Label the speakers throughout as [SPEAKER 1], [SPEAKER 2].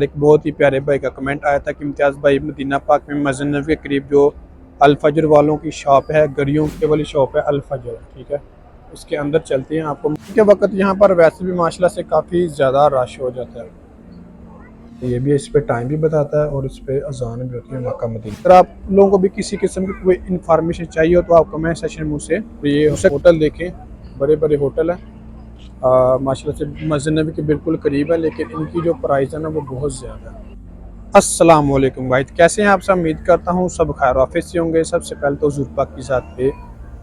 [SPEAKER 1] एक बहुत ही प्यारे भाई का कमेंट आया था कि इम्तियाज़ भाई मदीना पाक में मस्जिद नबवी के करीब जो अल फजर वालों की शॉप है, गड़ियों के वाली शॉप है अल फजर, ठीक है, इसके अंदर चलते हैं। आपको के वक्त यहाँ पर वैसे भी माशाल्लाह से काफ़ी ज़्यादा रश हो जाता है। ये भी इस पे टाइम भी बताता है और इस पे अजान भी होती है मक्का मदीना। अगर आप लोगों को भी किसी किस्म की कोई इन्फॉर्मेशन चाहिए हो तो आप कमेंट सेक्शन में मुझसे ये होटल देखें, बड़े बड़े होटल हैं माशाल्लाह से मस्जिद नबी के बिल्कुल करीब है, लेकिन इनकी जो प्राइस है ना वो बहुत ज़्यादा है। अस्सलाम वालेकुम भाई, कैसे हैं आप सब? उम्मीद करता हूँ सब खैर ऑफिस से होंगे। सबसे पहले तो हुज़ूर पाक की ज़ात पे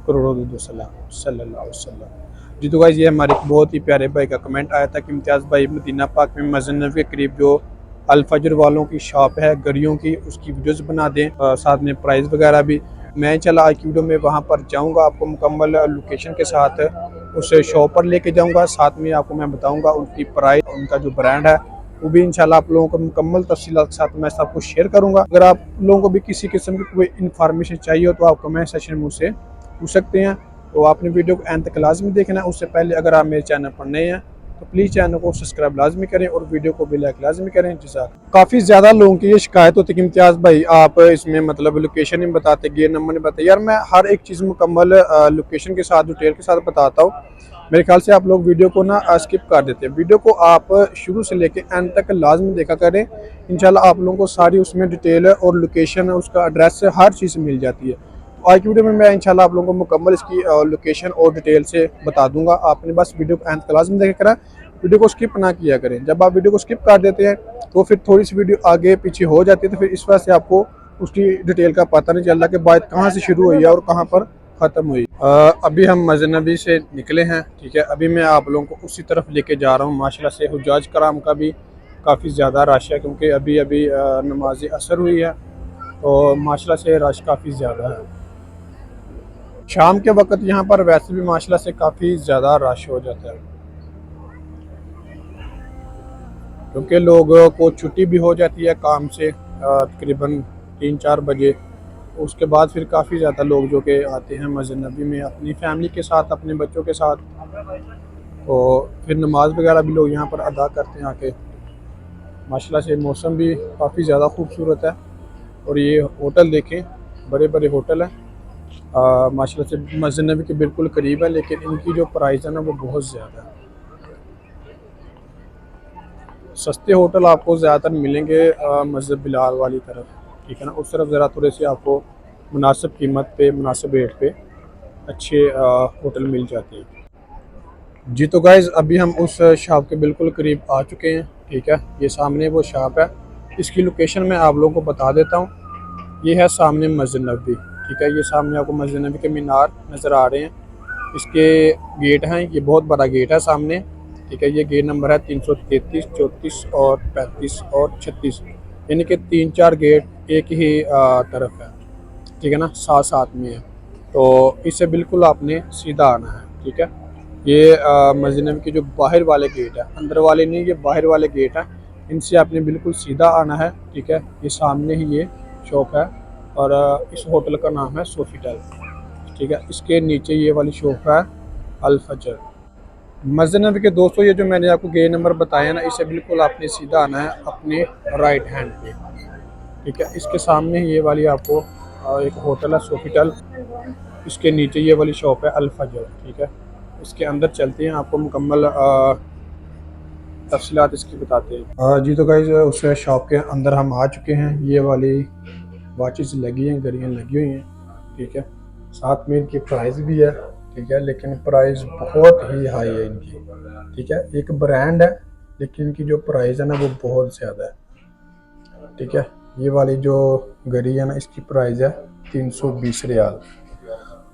[SPEAKER 1] करोड़ों दुरूद सलाम सल्लल्लाहु अलैहि वसल्लम। जी तो गाइस, ये हमारे एक बहुत ही प्यारे भाई का कमेंट आया था कि इम्तियाज़ भाई मदीना पाक में मस्जिद नबवी के करीब जो अल फजर वालों की शॉप है गड़ियों की, उसकी वीडियोस बना दें, साथ में प्राइस वगैरह भी। मैं चला आज की वीडियो में वहाँ पर जाऊँगा, आपको मुकम्मल लोकेशन के साथ उस शॉप पर लेके जाऊँगा, साथ में आपको मैं बताऊँगा उनकी प्राइस, उनका जो ब्रांड है वो भी इंशाल्लाह आप लोगों को मुकम्मल तफसीलात के साथ मैं सब कुछ शेयर करूंगा। अगर आप लोगों को भी किसी किस्म की कोई इन्फॉर्मेशन चाहिए हो तो आप कमेंट सेक्शन में मुझसे पूछ सकते हैं। तो आपने वीडियो को एंड तक लाजमी देखना है। उससे पहले अगर आप मेरे चैनल पर नए हैं तो प्लीज़ चैनल को सब्सक्राइब लाजमी करें और वीडियो को भी लाइक लाजमी करें। जज़ाक। काफ़ी ज़्यादा लोगों की ये शिकायत होती है कि इम्तियाज़ भाई आप इसमें मतलब लोकेशन नहीं बताते, गेट नंबर नहीं बताते। यार मैं हर एक चीज़ मुकम्मल लोकेशन के साथ डिटेल के साथ बताता हूँ। मेरे ख्याल से आप लोग वीडियो को ना स्किप कर देते हैं। वीडियो को आप शुरू से लेके एंड तक लाजमी देखा करें। इंशाल्लाह आप लोगों को सारी उसमें डिटेल है और लोकेशन है, उसका एड्रेस है, हर चीज़ मिल जाती है। तो आज की वीडियो में मैं इंशाल्लाह आप लोगों को मुकम्मल इसकी लोकेशन और डिटेल से बता दूंगा। आपने बस वीडियो को एंड तक लाजमी देखा करें, वीडियो को स्किप ना किया करें। जब आप वीडियो को स्किप कर देते हैं तो फिर थोड़ी सी वीडियो आगे पीछे हो जाती है, तो फिर इस वजह से आपको उसकी डिटेल का पता नहीं चल रहा कि बात कहाँ से शुरू हुई है और कहाँ पर ख़त्म हुई। अभी हम मस्जिद नबी से निकले हैं, ठीक है। अभी मैं आप लोगों को उसी तरफ लेके जा रहा हूँ। माशाल्लाह से हुज्जाज कराम का भी काफ़ी ज़्यादा रश है, क्योंकि अभी अभी नमाज असर हुई है, तो माशाल्लाह से रश काफ़ी ज़्यादा है। शाम के वक्त यहाँ पर वैसे भी माशाल्लाह से काफ़ी ज़्यादा रश हो जाता है, क्योंकि लोगों को छुट्टी भी हो जाती है काम से तकरीबन 3-4 बजे। उसके बाद फिर काफ़ी ज़्यादा लोग जो कि आते हैं मस्जिद नबी में अपनी फैमिली के साथ, अपने बच्चों के साथ, तो फिर नमाज वगैरह भी लोग यहाँ पर अदा करते हैं आके। माशाल्लाह से मौसम भी काफ़ी ज़्यादा खूबसूरत है। और ये होटल देखें, बड़े बड़े होटल हैं माशाल्लाह से मस्जिद नबी के बिल्कुल करीब है, लेकिन इनकी जो प्राइस है ना वो बहुत ज़्यादा है। सस्ते होटल आपको ज़्यादातर मिलेंगे मस्जिद बिलाल वाली तरफ, ठीक है ना। उस तरफ ज़रा थोड़े से आपको मुनासिब कीमत पे, मुनासिब रेट पे अच्छे होटल मिल जाते हैं। जी तो गाइज़, अभी हम उस शॉप के बिल्कुल करीब आ चुके हैं, ठीक है। ये सामने वो शॉप है, इसकी लोकेशन मैं आप लोगों को बता देता हूँ। ये है सामने मस्जिद नबी, ठीक है। ये सामने आपको मस्जिद नबी के मीनार नज़र आ रहे हैं, इसके गेट हैं, ये बहुत बड़ा गेट है सामने, ठीक है। ये गेट नंबर है 333, 34 और 35 और 36, यानी कि 3-4 गेट एक ही तरफ है, ठीक है ना, साथ साथ में है। तो इससे बिल्कुल आपने सीधा आना है, ठीक है। ये मस्जिद नबी के जो बाहर वाले गेट है, अंदर वाले नहीं, ये बाहर वाले गेट हैं, इनसे आपने बिल्कुल सीधा आना है, ठीक है। ये सामने ही ये शॉप है और इस होटल का नाम है सोफिटेल, ठीक है। इसके नीचे ये वाली शॉप है अल फजर। मस्जिद नबी के दोस्तों, ये जो मैंने आपको गेट नंबर बताया ना, इसे बिल्कुल आपने सीधा आना है अपने राइट हैंड पे, ठीक है। इसके सामने ही ये वाली आपको एक होटल है सोफिटेल, इसके नीचे ये वाली शॉप है अल फजर, ठीक है। इसके अंदर चलते हैं, आपको मुकम्मल तफसीलात इसकी बताते हैं। जी तो गाइस, उस शॉप के अंदर हम आ चुके हैं। ये वाली वॉचेस लगी हैं, घड़ियाँ लगी हुई हैं, ठीक है। साथ में इनकी प्राइस भी है, ठीक है, लेकिन प्राइस बहुत ही हाई है इनकी, ठीक है। एक ब्रांड है, लेकिन इनकी जो प्राइस है ना वो बहुत ज़्यादा है, ठीक है। ये वाली जो घड़ी है ना, इसकी प्राइस है 320 रियाल,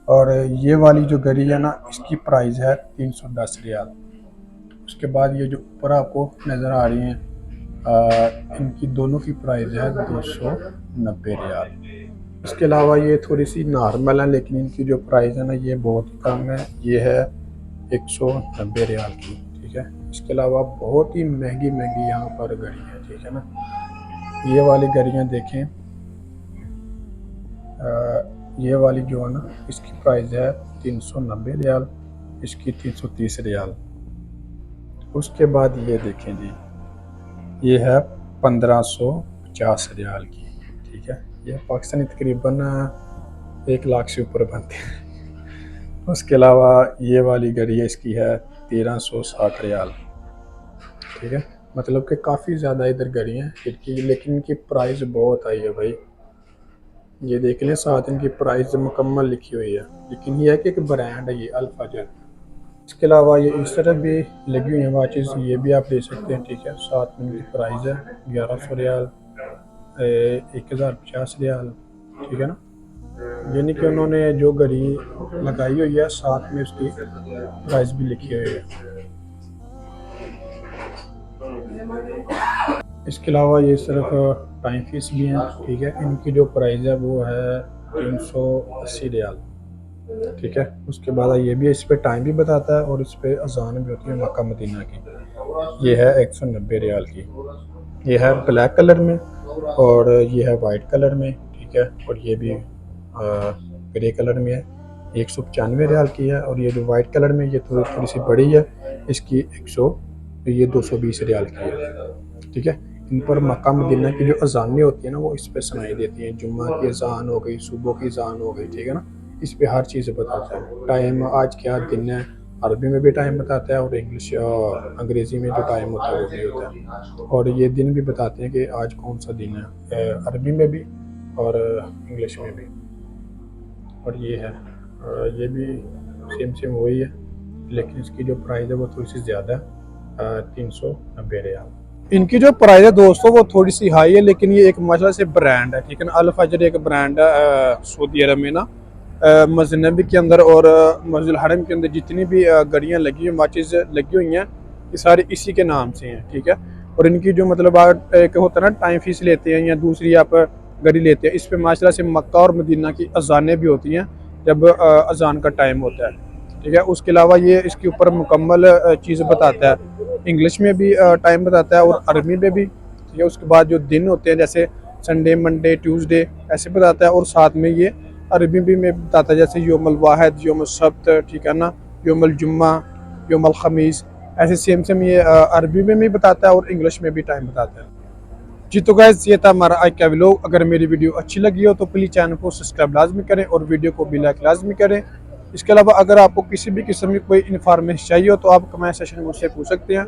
[SPEAKER 1] और ये वाली जो घड़ी है ना, इसकी प्राइस है 310 रियाल। उसके बाद ये जो ऊपर आपको नज़र आ रही हैं, इनकी दोनों की प्राइस है 290 रियाल। इसके अलावा ये थोड़ी सी नॉर्मल है, लेकिन इनकी जो प्राइस है ना ये बहुत ही कम है, ये है 190 रियाल की, ठीक है। इसके अलावा बहुत ही महंगी महंगी यहाँ पर घड़ी है, ठीक है ना। ये वाली घड़ियाँ देखें, ये वाली जो है ना, इसकी प्राइस है 390 रियाल, इसकी 330 रियाल। उसके बाद ये देखें जी, ये है 1550 रियाल की, ठीक है। ये पाकिस्तानी तकरीबन 1 लाख से ऊपर बनते हैं। उसके अलावा ये वाली घड़ी है, इसकी है 1360 रियाल, ठीक है। मतलब कि काफ़ी ज़्यादा इधर घड़ी हैं इनकी, लेकिन इनकी प्राइस बहुत हाई है भाई। ये देख लें, साथ इनकी प्राइस मुकम्मल लिखी हुई है, लेकिन ये है कि एक ब्रांड है ये अल फजर। इसके अलावा ये इस तरफ भी लगी हुई है वॉचेस, ये भी आप ले सकते हैं, ठीक है। साथ में इनकी प्राइस है 1100 रियाल, 1050 रियाल, ठीक है ना। यानी कि उन्होंने जो घड़ी लगाई हुई है साथ में उसकी प्राइस भी लिखी हुई है। इसके अलावा ये सिर्फ टाइम फीस भी हैं, ठीक है। इनकी जो प्राइस है वो है 380 रियाल, ठीक है। उसके बाद ये भी इस पे टाइम भी बताता है और इस पे अजान भी होती है मक्का मदीना की। ये है 190 रियाल की। ये है ब्लैक कलर में और ये है वाइट कलर में, ठीक है। और ये भी ग्रे कलर में है, 195 रियाल की है। और ये जो वाइट कलर में ये थोड़ी सी बड़ी है, इसकी 220 रियाल की है, ठीक है। इन पर मक्का मदीना की जो अजानें होती है ना वो इस पे सुनाई देती हैं। जुम्मा की अजान हो गई, सुबह की अजान हो गई, ठीक है ना। इस पे हर चीज़ बताता है, टाइम आज क्या दिन है, अरबी में भी टाइम बताता है और इंग्लिश अंग्रेज़ी में जो टाइम होता है वो भी होता है। और ये दिन भी बताते हैं कि आज कौन सा दिन है, अरबी में भी और इंग्लिश में भी। और ये है, ये भी सेम वही है, लेकिन इसकी जो प्राइस है वो थोड़ी सी ज़्यादा है, 390 रियाल। इनकी जो प्राइस है दोस्तों वो थोड़ी सी हाई है, लेकिन ये एक माशाल्लाह से ब्रांड है, ठीक है ना। अल फजर एक ब्रांड है सऊदी अरब में ना, मस्जिद नबी के अंदर और मस्जिद हरम के अंदर जितनी भी घड़ियाँ लगी हुई, वाचेस लगी हुई हैं, ये सारी इसी के नाम से हैं, ठीक है। और इनकी जो मतलब एक होता है ना टाइम फीस लेते हैं या दूसरी आप घड़ी लेते हैं, इस पे माशाल्लाह से मक्का और मदीना की अजानें भी होती हैं जब अजान का टाइम होता है, ठीक है। उसके अलावा ये इसके ऊपर मुकम्मल चीज़ बताता है, इंग्लिश में भी टाइम बताता है और अरबी में भी, ठीक है। उसके बाद जो दिन होते हैं जैसे संडे, मंडे, ट्यूसडे ऐसे बताता है, और साथ में ये अरबी भी में बताता है, जैसे योमल वाहिद, योमल सब्त, ठीक है ना, योमल जुम्मा, योमल खमीस, ऐसे सेम ये अरबी में भी बताता है और इंग्लिश में भी टाइम बताता है। जी तो गाइस ये था हमारा आज का व्लॉग। अगर मेरी वीडियो अच्छी लगी हो तो प्लीज़ चैनल को सब्सक्राइब लाजमी करें और वीडियो को भी लाइक लाजमी करें। इसके अलावा अगर आपको किसी भी किस्म की कोई इन्फॉर्मेशन चाहिए हो तो आप कमेंट सेक्शन में मुझसे पूछ सकते हैं।